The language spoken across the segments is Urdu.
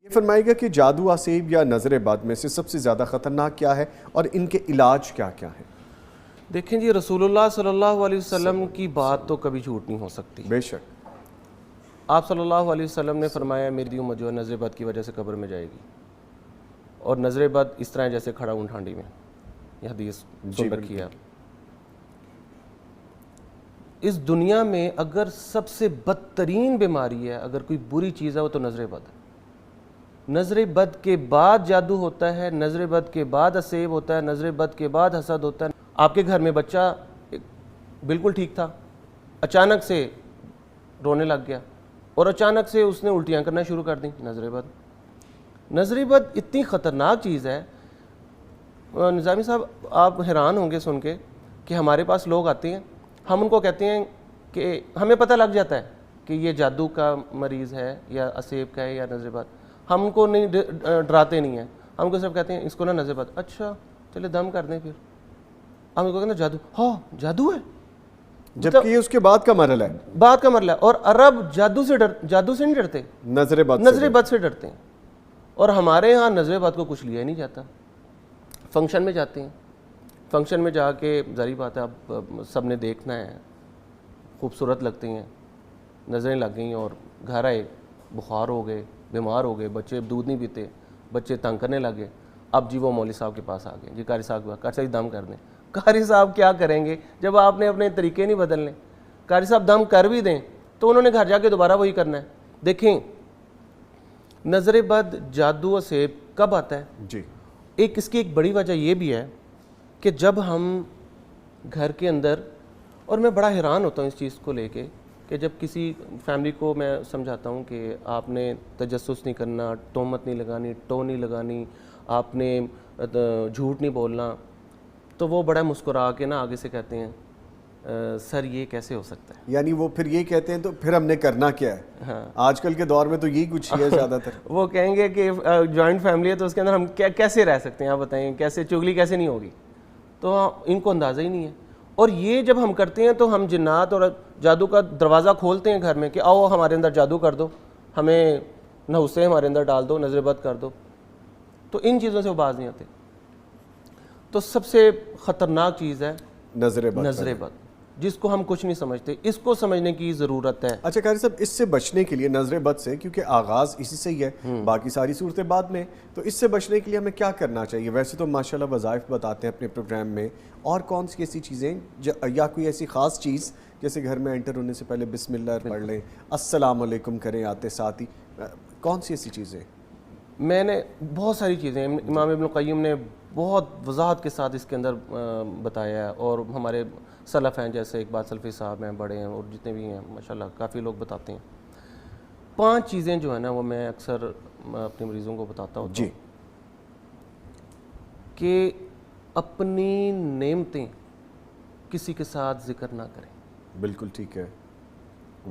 یہ فرمائے گا کہ جادو آسیب یا نظر بد میں سے سب سے زیادہ خطرناک کیا ہے اور ان کے علاج کیا کیا ہیں؟ دیکھیں جی، رسول اللہ صلی اللہ علیہ وسلم کی بات تو کبھی جھوٹ نہیں ہو سکتی۔ بے شک آپ صلی اللہ علیہ وسلم نے فرمایا میری امت جو ہے نظر بد کی وجہ سے قبر میں جائے گی، اور نظر بد اس طرح جیسے کھڑا اونٹ ہانڈی میں، یہ حدیث سن رکھی ہے۔ اس دنیا میں اگر سب سے بدترین بیماری ہے، اگر کوئی بری چیز ہے، وہ تو نظر بد ہے۔ نظر بد کے بعد جادو ہوتا ہے، نظر بد کے بعد اسیب ہوتا ہے، نظر بد کے بعد حسد ہوتا ہے۔ آپ کے گھر میں بچہ بالکل ٹھیک تھا، اچانک سے رونے لگ گیا اور اچانک سے اس نے الٹیاں کرنا شروع کر دیں، نظر بد۔ نظر بد اتنی خطرناک چیز ہے، نظامی صاحب آپ حیران ہوں گے سن کے کہ ہمارے پاس لوگ آتے ہیں، ہم ان کو کہتے ہیں کہ ہمیں پتہ لگ جاتا ہے کہ یہ جادو کا مریض ہے یا اسیب کا ہے یا نظر بد، ہم ان کو نہیں ڈراتے نہیں ہیں، ہم کو صرف کہتے ہیں اس کو نا نظر بد، اچھا چلے دم کر دیں، پھر ہم ان کو کہتے ہیں جادو، ہاں جادو ہے، جبکہ یہ اس کے بعد کا مرحلہ ہے، بات کا مرحلہ ہے۔ اور عرب جادو سے نہیں ڈرتے، نظر بد سے ڈرتے ہیں، اور ہمارے ہاں نظر بد کو کچھ لیا ہی نہیں جاتا۔ فنکشن میں جاتے ہیں، فنکشن میں جا کے ظاہری بات ہے اب سب نے دیکھنا ہے، خوبصورت لگتے ہیں، نظریں لگ گئیں اور گھر آئے بخار ہو گئے، بیمار ہو گئے، بچے دودھ نہیں پیتے، بچے تنگ کرنے لگے، اب جی وہ مولوی صاحب کے پاس آ گئے، جی قاری صاحب دم کر دیں۔ قاری صاحب کیا کریں گے جب آپ نے اپنے طریقے نہیں بدلنے؟ قاری صاحب دم کر بھی دیں تو انہوں نے گھر جا کے دوبارہ وہی کرنا ہے۔ دیکھیں نظر بد جادو اسیب کب آتا ہے؟ جی اس کی ایک بڑی وجہ یہ بھی ہے کہ جب ہم گھر کے اندر، اور میں بڑا حیران ہوتا ہوں اس چیز کو لے کے کہ جب کسی فیملی کو میں سمجھاتا ہوں کہ آپ نے تجسس نہیں کرنا، تہمت نہیں لگانی، ٹو نہیں لگانی، آپ نے جھوٹ نہیں بولنا، تو وہ بڑا مسکرا کے نا آگے سے کہتے ہیں سر یہ کیسے ہو سکتا ہے؟ یعنی وہ پھر یہ کہتے ہیں تو پھر ہم نے کرنا کیا ہے؟ ہاں، آج کل کے دور میں تو یہی کچھ ہی ہے زیادہ تر۔ وہ کہیں گے کہ جوائنٹ فیملی ہے تو اس کے اندر ہم کیسے رہ سکتے ہیں، آپ بتائیں کیسے چگلی کیسے نہیں ہوگی؟ تو ان کو اندازہ ہی نہیں ہے۔ اور یہ جب ہم کرتے ہیں تو ہم جنات اور جادو کا دروازہ کھولتے ہیں گھر میں کہ آؤ ہمارے اندر جادو کر دو، ہمیں نحوسے ہمارے اندر ڈال دو، نظر بد کر دو، تو ان چیزوں سے وہ باز نہیں آتے۔ تو سب سے خطرناک چیز ہے نظر بد، جس کو ہم کچھ نہیں سمجھتے، اس کو سمجھنے کی ضرورت ہے۔ اچھا قاری صاحب، اس سے بچنے کے لیے نظر بد سے، کیونکہ آغاز اسی سے ہی ہے، باقی ساری صورتیں بعد میں، تو اس سے بچنے کے لیے ہمیں کیا کرنا چاہیے؟ ویسے تو ماشاءاللہ وظائف بتاتے ہیں اپنے پروگرام میں، اور کون سی ایسی چیزیں یا کوئی ایسی خاص چیز جیسے گھر میں انٹر ہونے سے پہلے بسم اللہ پڑھ لیں، السلام علیکم کریں آتے ساتھ ہی، کون سی ایسی چیزیں؟ میں نے بہت ساری چیزیں، امام ابن القیم نے بہت وضاحت کے ساتھ اس کے اندر بتایا ہے، اور ہمارے سلف ہیں جیسے اقبال سلفی صاحب ہیں بڑے ہیں، اور جتنے بھی ہیں ماشاءاللہ کافی لوگ بتاتے ہیں۔ 5 چیزیں جو ہیں نا وہ میں اکثر اپنے مریضوں کو بتاتا ہوں جی، کہ اپنی نعمتیں کسی کے ساتھ ذکر نہ کریں۔ بالکل ٹھیک ہے،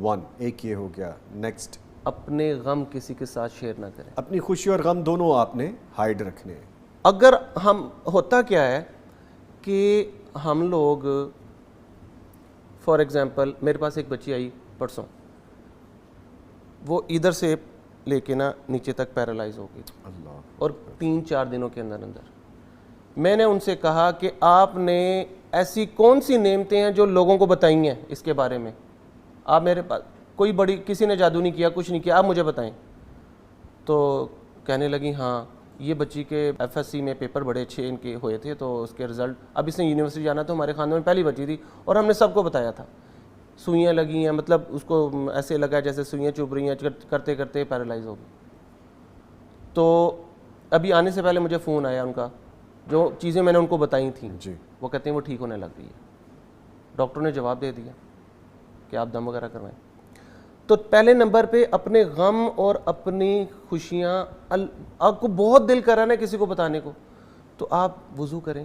1 ایک یہ ہو گیا۔ نیکسٹ، اپنے غم کسی کے ساتھ شیئر نہ کریں۔ اپنی خوشی اور غم دونوں آپ نے ہائیڈ رکھنے ہیں۔ اگر ہم، ہوتا کیا ہے کہ ہم لوگ فار ایگزامپل، میرے پاس ایک بچی آئی پرسوں، وہ ادھر سے لے کے نا نیچے تک پیرالائز ہو گئی، اللہ، اور 3-4 دنوں کے اندر میں نے ان سے کہا کہ آپ نے ایسی کون سی نعمتیں ہیں جو لوگوں کو بتائی ہیں اس کے بارے میں؟ آپ میرے پاس کوئی بڑی، کسی نے جادو نہیں کیا، کچھ نہیں کیا، آپ مجھے بتائیں۔ تو کہنے لگی ہاں یہ بچی کے FSC میں پیپر بڑے اچھے ان کے ہوئے تھے، تو اس کے رزلٹ، اب اس نے یونیورسٹی جانا تو ہمارے خاندان میں پہلی بچی تھی، اور ہم نے سب کو بتایا تھا، سوئیاں لگی ہیں، مطلب اس کو ایسے لگا جیسے سوئیاں چبھ رہی ہیں، کرتے کرتے پیرالائز ہو گئی۔ تو ابھی آنے سے پہلے مجھے فون آیا ان کا، جو چیزیں میں نے ان کو بتائی تھیں، جی، وہ کہتے ہیں وہ ٹھیک ہونے لگ گئی ہے، ڈاکٹر نے جواب دے دیا کہ آپ دم وغیرہ کروائیں۔ تو پہلے نمبر پہ اپنے غم اور اپنی خوشیاں، آپ کو بہت دل کر رہا ہے نا کسی کو بتانے کو، تو آپ وضو کریں،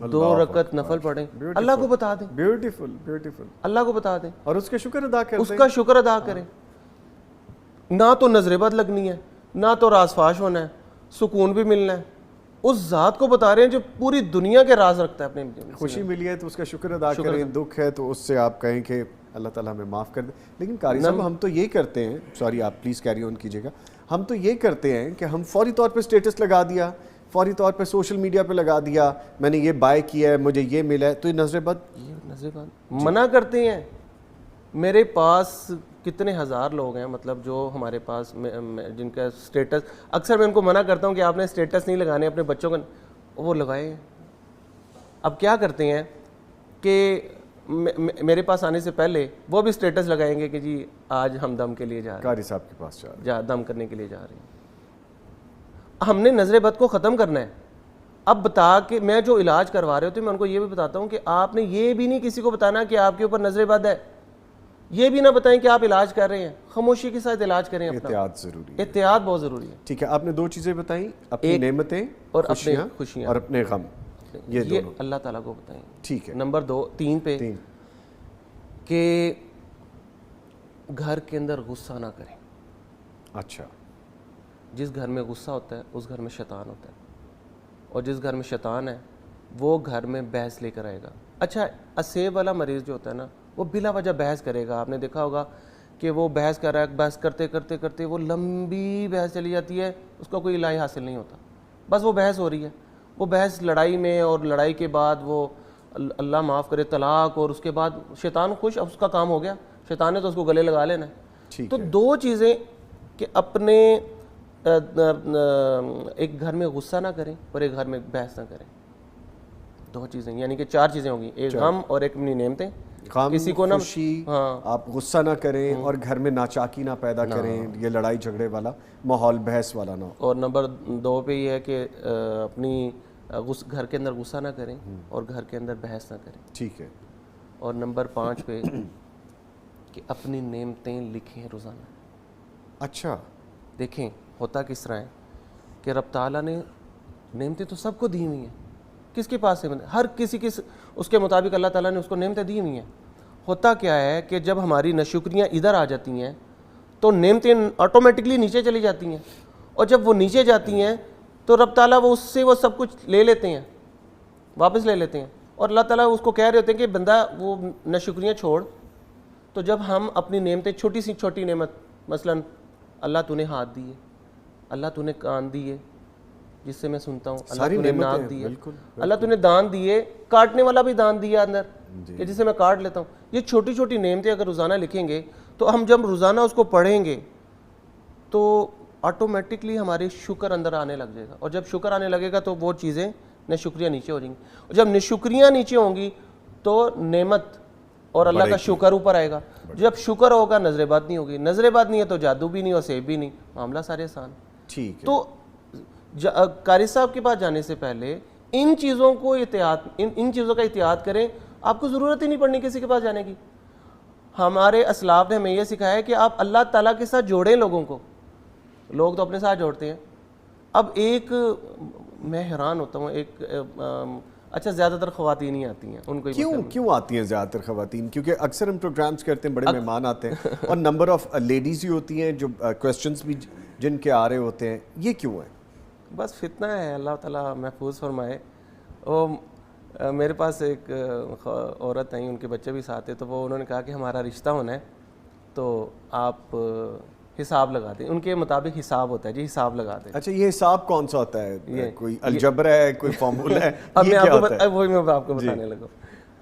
2 رکعت نفل پڑھیں، اللہ کو بتا دیں، بیوٹیفل بیوٹیفل، اللہ کو بتا دیں، اور اس کے شکر ادا کریں، اس کا شکر ادا کریں۔ نہ تو نظر بد لگنی ہے، نہ تو راز فاش ہونا ہے، سکون بھی ملنا ہے، اس ذات کو بتا رہے ہیں جو پوری دنیا کے راز رکھتا ہے اپنے۔ خوشی ملی ہے تو اس کا شکر ادا کریں، دکھ ہے تو اس سے آپ کہیں کہ اللہ تعالیٰ ہمیں معاف کر دے۔ لیکن قاری صاحب ہم تو یہ کرتے ہیں، سوری آپ پلیز کیری آن کیجیے گا، ہم تو یہ کرتے ہیں کہ ہم فوری طور پہ اسٹیٹس لگا دیا, فوری طور پہ سوشل میڈیا پہ لگا دیا, میں نے یہ بائی کیا ہے, مجھے یہ ملا ہے, تو یہ نظر بد. یہ نظر بد منع کرتے ہیں. میرے پاس کتنے ہزار لوگ ہیں, مطلب جو ہمارے پاس جن کا اسٹیٹس, اکثر میں ان کو منع کرتا ہوں کہ آپ نے اسٹیٹس نہیں لگانے اپنے بچوں کا, وہ لگائے. اب کیا کرتے ہیں کہ میرے پاس آنے سے پہلے وہ بھی اسٹیٹس لگائیں گے کہ جی آج ہم دم کے لیے جا رہے ہیں, قاری صاحب کے پاس دم کرنے کے لیے جا رہے ہیں. ہم نے نظر بد کو ختم کرنا ہے. اب بتا کے میں جو علاج کروا رہے ہوتے ہیں میں ان کو یہ بھی بتاتا ہوں کہ آپ نے یہ بھی نہیں کسی کو بتانا کہ آپ کے اوپر نظر بد ہے, یہ بھی نہ بتائیں کہ آپ علاج کر رہے ہیں. خاموشی کے ساتھ علاج کریں, احتیاط ضروری ہے, احتیاط بہت ضروری ہے. ٹھیک ہے, آپ نے 2 چیزیں بتائیں, اپنی نعمتیں اور اپنی خوشیاں اور اپنے غم, یہ اللہ تعالیٰ کو بتائیں. ٹھیک ہے. نمبر 3 پہ کہ گھر کے اندر غصہ نہ کریں. اچھا, جس گھر میں غصہ ہوتا ہے اس گھر میں شیطان ہوتا ہے, اور جس گھر میں شیطان ہے وہ گھر میں بحث لے کر آئے گا. اچھا, اسیب والا مریض جو ہوتا ہے نا وہ بلا وجہ بحث کرے گا. آپ نے دیکھا ہوگا کہ وہ بحث کر رہا ہے, بحث کرتے کرتے کرتے وہ لمبی بحث چلی جاتی ہے, اس کا کوئی علاج حاصل نہیں ہوتا, بس وہ بحث ہو رہی ہے. وہ بحث لڑائی میں, اور لڑائی کے بعد وہ اللہ معاف کرے طلاق, اور اس کے بعد شیطان خوش, اب اس کا کام ہو گیا, شیطان نے تو اس کو گلے لگا لینا ہے. تو 2 چیزیں کہ اپنے ایک گھر میں غصہ نہ کریں اور ایک گھر میں بحث نہ کریں. 2 چیزیں, یعنی کہ 4 چیزیں ہوں گی, ایک غم اور ایک اپنی نعمتیں. کسی کو نہ خوشی, آپ غصہ نہ کریں اور گھر میں ناچاکی نہ پیدا کریں, یہ لڑائی جھگڑے والا ماحول, بحث والا نہ ہو. اور نمبر 2 پہ یہ ہے کہ اپنی گھر کے اندر غصہ نہ کریں اور گھر کے اندر بحث نہ کریں. ٹھیک ہے. اور نمبر 5 پہ کہ اپنی نعمتیں لکھیں روزانہ. اچھا, دیکھیں ہوتا کس طرح ہے کہ رب تعالیٰ نے نعمتیں تو سب کو دی ہوئی ہیں, کس کے پاس ہے, ہر کسی کے اس کے مطابق اللہ تعالیٰ نے اس کو نعمتیں دی ہوئی ہیں. ہوتا کیا ہے کہ جب ہماری ناشکریاں ادھر آ جاتی ہیں تو نعمتیں آٹومیٹکلی نیچے چلی جاتی ہیں, اور جب وہ نیچے جاتی ہیں تو رب تعالیٰ وہ اس سے وہ سب کچھ لے لیتے ہیں, واپس لے لیتے ہیں. اور اللہ تعالیٰ اس کو کہہ رہے ہوتے ہیں کہ بندہ وہ ناشکریاں چھوڑ. تو جب ہم اپنی نعمتیں, چھوٹی سی چھوٹی نعمت, مثلا اللہ تو نے ہاتھ دیے, اللہ تو نے کان دیے جس سے میں سنتا ہوں, اللہ تو نے ناک دیے, اللہ تو نے دان دیے, کاٹنے والا بھی دان دیا اندر کہ جس سے میں کاٹ لیتا ہوں. یہ چھوٹی چھوٹی نعمتیں اگر روزانہ لکھیں گے تو ہم جب روزانہ اس کو پڑھیں گے تو آٹومیٹکلی ہمارے شکر اندر آنے لگ جائے گا, اور جب شکر آنے لگے گا تو وہ چیزیں ناشکریاں نیچے ہو جائیں گی, اور جب ناشکریاں نیچے ہوں گی تو نعمت اور اللہ کا شکر اوپر آئے گا. جب شکر ہوگا نظر بد نہیں ہوگی, نظر بد نہیں ہے تو جادو بھی نہیں اور سیب بھی نہیں, معاملہ سارے آسان. ٹھیک ہے. تو قاری صاحب کے پاس جانے سے پہلے ان چیزوں کو ان چیزوں کا احتیاط کریں. آپ کو ضرورت ہی نہیں پڑنی کسی کے پاس جانے کی. ہمارے اسلاف نے ہمیں یہ سکھایا ہے کہ آپ اللہ تعالیٰ کے ساتھ جوڑیں لوگوں کو. لوگ تو اپنے ساتھ جوڑتے ہیں. اب ایک میں حیران ہوتا ہوں, ایک اچھا زیادہ تر خواتین ہی آتی ہیں, ان کو کیوں آتی ہیں زیادہ تر خواتین؟ کیونکہ اکثر ہم پروگرامز کرتے ہیں, بڑے مہمان آتے ہیں اور نمبر آف لیڈیز ہی ہوتی ہیں جو کویسچنز بھی جن کے آ رہے ہوتے ہیں, یہ کیوں ہے؟ بس فتنہ ہے, اللہ تعالیٰ محفوظ فرمائے. میرے پاس ایک عورت ہیں, ان کے بچے بھی ساتھ ہیں, تو وہ انہوں نے کہا کہ ہمارا رشتہ ہونا ہے تو آپ حساب لگا دیں. ان کے مطابق حساب ہوتا ہے جی, حساب لگا دیں. اچھا, یہ حساب کون سا ہوتا ہے؟ کوئی الجبر ہے, کوئی فارمولا ہے؟ اب میں وہی میں آپ کو بتانے لگا.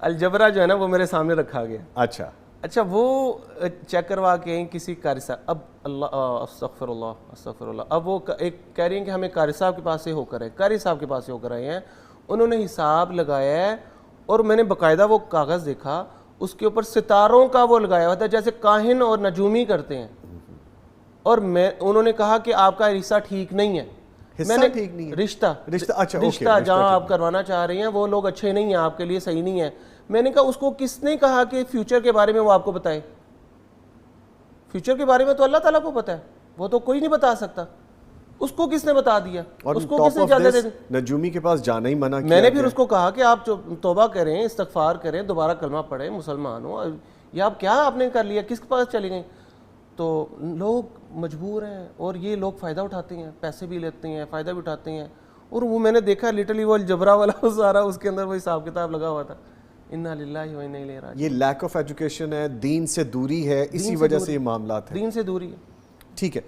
الجبرا جو ہے نا وہ میرے سامنے رکھا گیا. اچھا وہ چیک کروا کے کسی قاری صاحب, اب اللہ استغفر اللہ, اب وہ ایک کہہ رہی ہیں کہ ہمیں قاری صاحب کے پاس سے ہو کر آئے, قاری صاحب کے پاس سے ہو کر آئے ہیں. انہوں نے حساب لگایا ہے, اور میں نے باقاعدہ وہ کاغذ دیکھا, اس کے اوپر ستاروں کا وہ لگایا ہوا تھا جیسے کاہن اور نجومی کرتے ہیں. اور انہوں نے کہا کہ آپ کا رشتہ ٹھیک نہیں ہے. میں نے رشتہ جہاں آپ کروانا چاہ رہی ہیں وہ لوگ اچھے نہیں ہیں, آپ کے لیے صحیح نہیں ہے. میں نے کہا اس کو کس نے کہا کہ فیوچر کے بارے میں وہ آپ کو بتائے؟ فیوچر کے بارے میں تو اللہ تعالیٰ کو پتہ ہے, وہ تو کوئی نہیں بتا سکتا. اس کو کس نے بتا دیا؟ اس کو کس نے اجازت دی؟ نجومی کے پاس جانا ہی منع کیا. میں نے پھر اس کو کہا کہ آپ توبہ کریں, استغفار کریں, دوبارہ کلمہ پڑھیں, مسلمان ہو. یا آپ کیا آپ نے کر لیا, کس کے پاس چلی گئیں؟ تو لوگ مجبور ہیں, اور یہ لوگ فائدہ اٹھاتے ہیں, پیسے بھی لیتے ہیں, فائدہ بھی اٹھاتے ہیں. اور وہ میں نے دیکھا لٹرلی وہ الجبرا والا سارا اس کے اندر وہ حساب کتاب لگا ہوا تھا. انا للہ و انا الیہ راجعون. یہ لیک آف ایجوکیشن ہے, دین سے دوری ہے, اسی وجہ سے یہ معاملات ہیں. دین سے دوری ہے. ٹھیک ہے.